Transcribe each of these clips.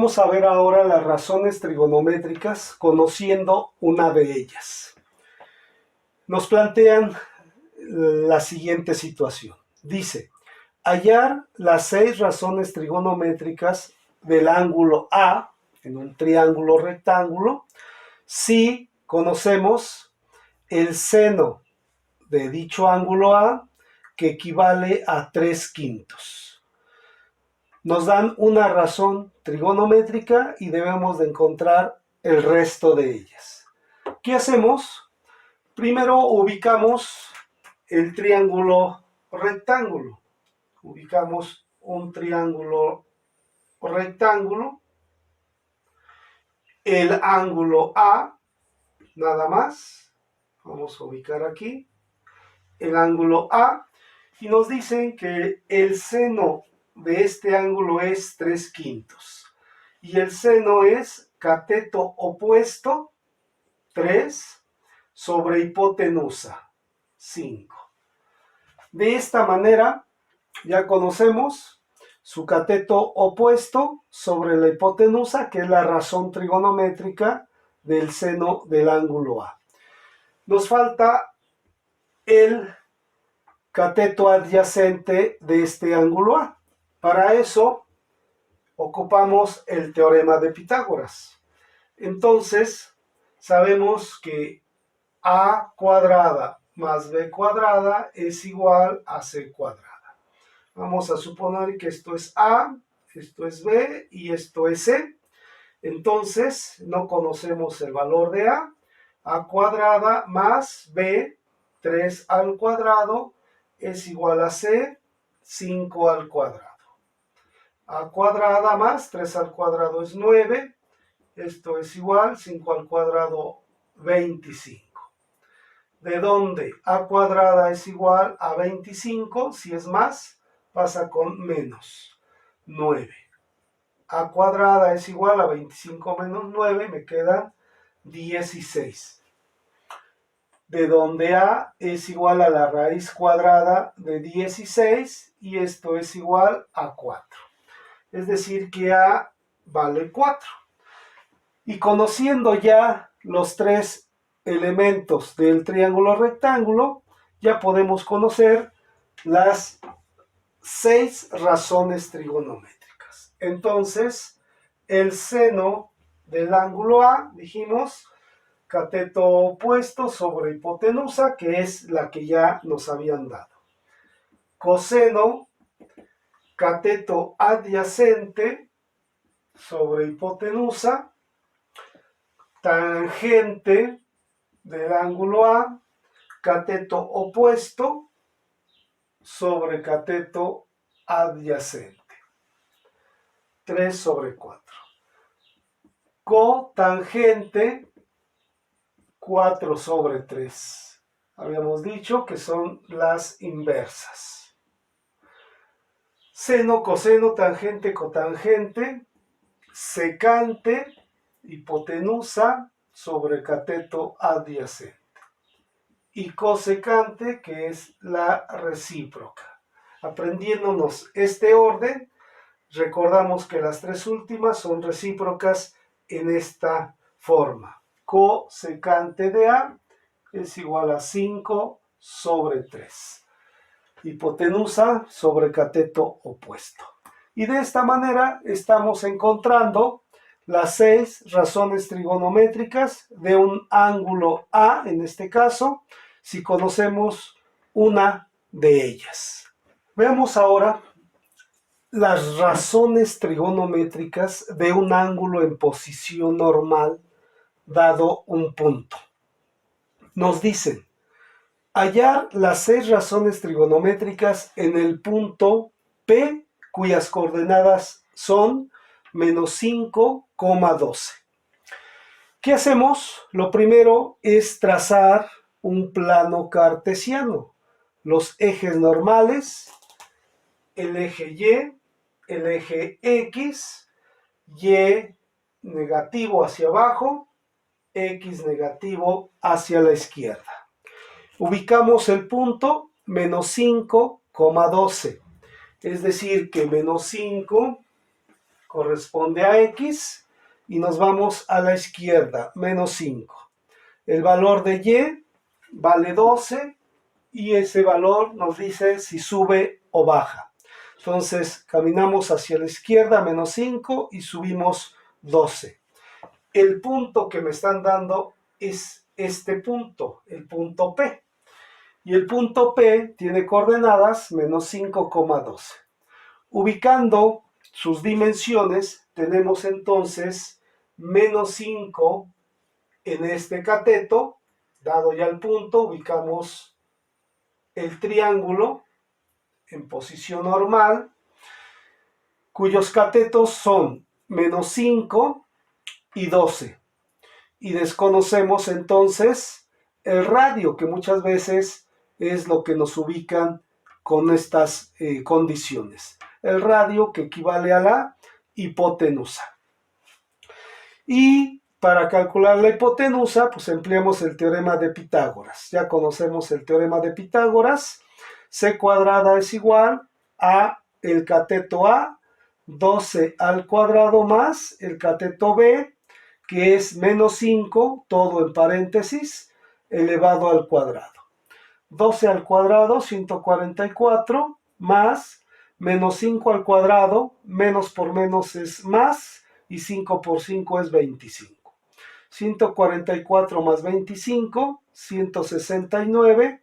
Vamos a ver ahora las razones trigonométricas conociendo una de ellas. Nos plantean la siguiente situación. Dice, hallar las 6 razones trigonométricas del ángulo A en un triángulo rectángulo si conocemos el seno de dicho ángulo A, que equivale a 3/5. Nos dan una razón trigonométrica y debemos de encontrar el resto de ellas. ¿Qué hacemos? Primero ubicamos el triángulo rectángulo. Ubicamos un triángulo rectángulo, el ángulo A, nada más. Vamos a ubicar aquí el ángulo A y nos dicen que el seno de este ángulo es 3/5 y el seno es cateto opuesto 3 sobre hipotenusa 5. De esta manera ya conocemos su cateto opuesto sobre la hipotenusa, que es la razón trigonométrica del seno del ángulo A. Nos falta el cateto adyacente de este ángulo A. Para eso ocupamos el teorema de Pitágoras. Entonces, sabemos que A cuadrada más B cuadrada es igual a C cuadrada. Vamos a suponer que esto es A, esto es B y esto es C. Entonces, no conocemos el valor de A cuadrada más B, 3 al cuadrado, es igual a C, 5 al cuadrado. A cuadrada más 3 al cuadrado es 9, esto es igual, 5 al cuadrado, 25. ¿De dónde? A cuadrada es igual a 25, si es más, pasa con menos 9. A cuadrada es igual a 25 menos 9, me quedan 16. De donde A es igual a la raíz cuadrada de 16 y esto es igual a 4. Es decir que A vale 4. Y conociendo ya los 3 elementos del triángulo rectángulo, ya podemos conocer las 6 razones trigonométricas. Entonces, el seno del ángulo A, dijimos, cateto opuesto sobre hipotenusa, que es la que ya nos habían dado. Coseno, cateto adyacente sobre hipotenusa, tangente del ángulo A, cateto opuesto sobre cateto adyacente. 3 sobre 4. Cotangente, 4 sobre 3. Habíamos dicho que son las inversas. Seno, coseno, tangente, cotangente, secante, hipotenusa sobre cateto adyacente. Y cosecante, que es la recíproca. Aprendiéndonos este orden, recordamos que las 3 últimas son recíprocas en esta forma. Cosecante de A es igual a 5 sobre 3. Hipotenusa sobre cateto opuesto. Y de esta manera estamos encontrando las 6 razones trigonométricas de un ángulo A, en este caso, si conocemos una de ellas. Veamos ahora las razones trigonométricas de un ángulo en posición normal dado un punto. Nos dicen, hallar las 6 razones trigonométricas en el punto P, cuyas coordenadas son menos 5,12. ¿Qué hacemos? Lo primero es trazar un plano cartesiano. Los ejes normales, el eje Y, el eje X, Y negativo hacia abajo, X negativo hacia la izquierda. Ubicamos el punto menos 5,12. Es decir que menos 5 corresponde a X y nos vamos a la izquierda, menos 5. El valor de Y vale 12 y ese valor nos dice si sube o baja. Entonces caminamos hacia la izquierda, menos 5 y subimos 12. El punto que me están dando es este punto, el punto P. Y el punto P tiene coordenadas menos 5,12. Ubicando sus dimensiones, tenemos entonces menos 5 en este cateto. Dado ya el punto, ubicamos el triángulo en posición normal, cuyos catetos son menos 5 y 12. Y desconocemos entonces el radio, que muchas veces es lo que nos ubican con estas condiciones. El radio, que equivale a la hipotenusa. Y para calcular la hipotenusa, pues empleamos el teorema de Pitágoras. Ya conocemos el teorema de Pitágoras. C cuadrada es igual a el cateto A, 12 al cuadrado más el cateto B, que es menos 5, todo en paréntesis, elevado al cuadrado. 12 al cuadrado, 144, más menos 5 al cuadrado, menos por menos es más, y 5 por 5 es 25. 144 más 25, 169,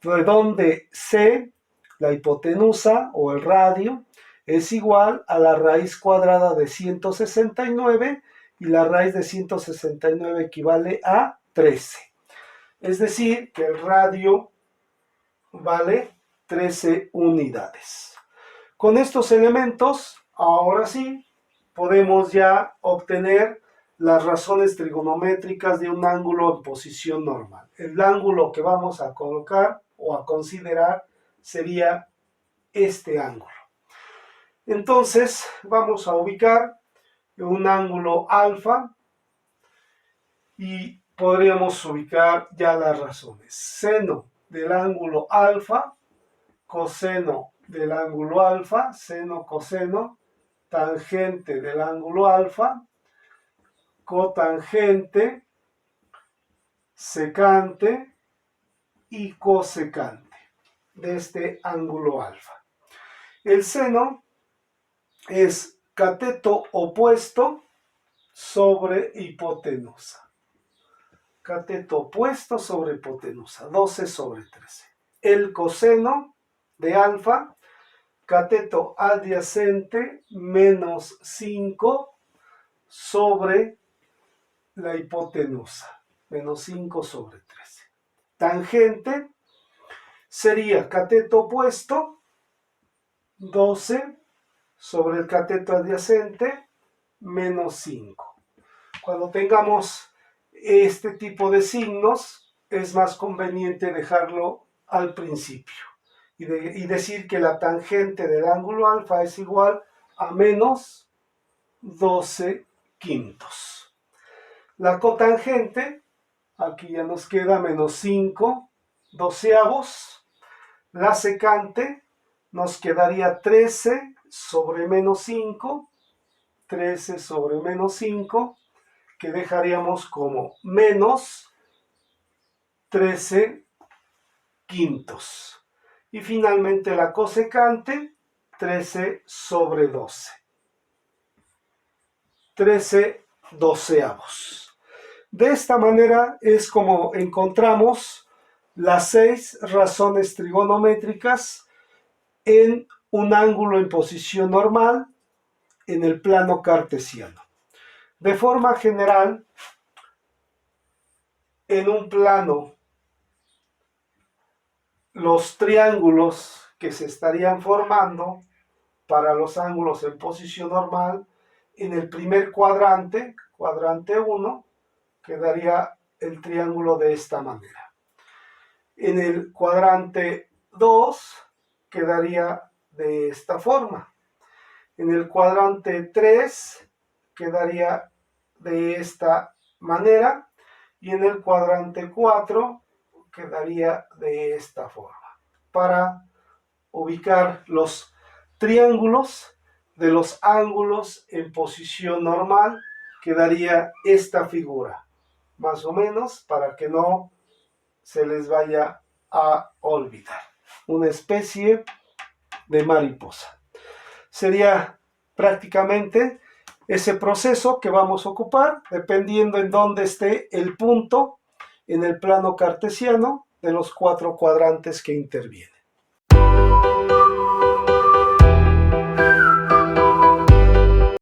de donde C, la hipotenusa o el radio, es igual a la raíz cuadrada de 169, y la raíz de 169 equivale a 13. Es decir, que el radio vale 13 unidades. Con estos elementos, ahora sí, podemos ya obtener las razones trigonométricas de un ángulo en posición normal. El ángulo que vamos a colocar o a considerar sería este ángulo. Entonces, vamos a ubicar un ángulo alfa y podríamos ubicar ya las razones. Seno del ángulo alfa, coseno del ángulo alfa, seno, coseno, tangente del ángulo alfa, cotangente, secante y cosecante de este ángulo alfa. El seno es cateto opuesto sobre hipotenusa. Cateto opuesto sobre hipotenusa, 12 sobre 13. El coseno de alfa, cateto adyacente menos 5 sobre la hipotenusa, menos 5 sobre 13. Tangente sería cateto opuesto, 12 sobre el cateto adyacente, menos 5. Cuando tengamos este tipo de signos, es más conveniente dejarlo al principio y decir que la tangente del ángulo alfa es igual a menos 12 quintos. La cotangente, aquí ya nos queda menos 5 doceavos. La secante nos quedaría 13 sobre menos 5, 13 sobre menos 5, que dejaríamos como menos 13 quintos. Y finalmente la cosecante, 13 sobre 12. 13 doceavos. De esta manera es como encontramos las 6 razones trigonométricas en un ángulo en posición normal en el plano cartesiano. De forma general, en un plano, los triángulos que se estarían formando para los ángulos en posición normal, en el primer cuadrante, cuadrante 1, quedaría el triángulo de esta manera. En el cuadrante 2 quedaría de esta forma. En el cuadrante 3 quedaría de esta manera. Y en el cuadrante 4 quedaría de esta forma. Para ubicar los triángulos de los ángulos en posición normal, quedaría esta figura, más o menos, para que no se les vaya a olvidar. Una especie de mariposa. Sería prácticamente ese proceso que vamos a ocupar, dependiendo en dónde esté el punto en el plano cartesiano de los 4 cuadrantes que intervienen.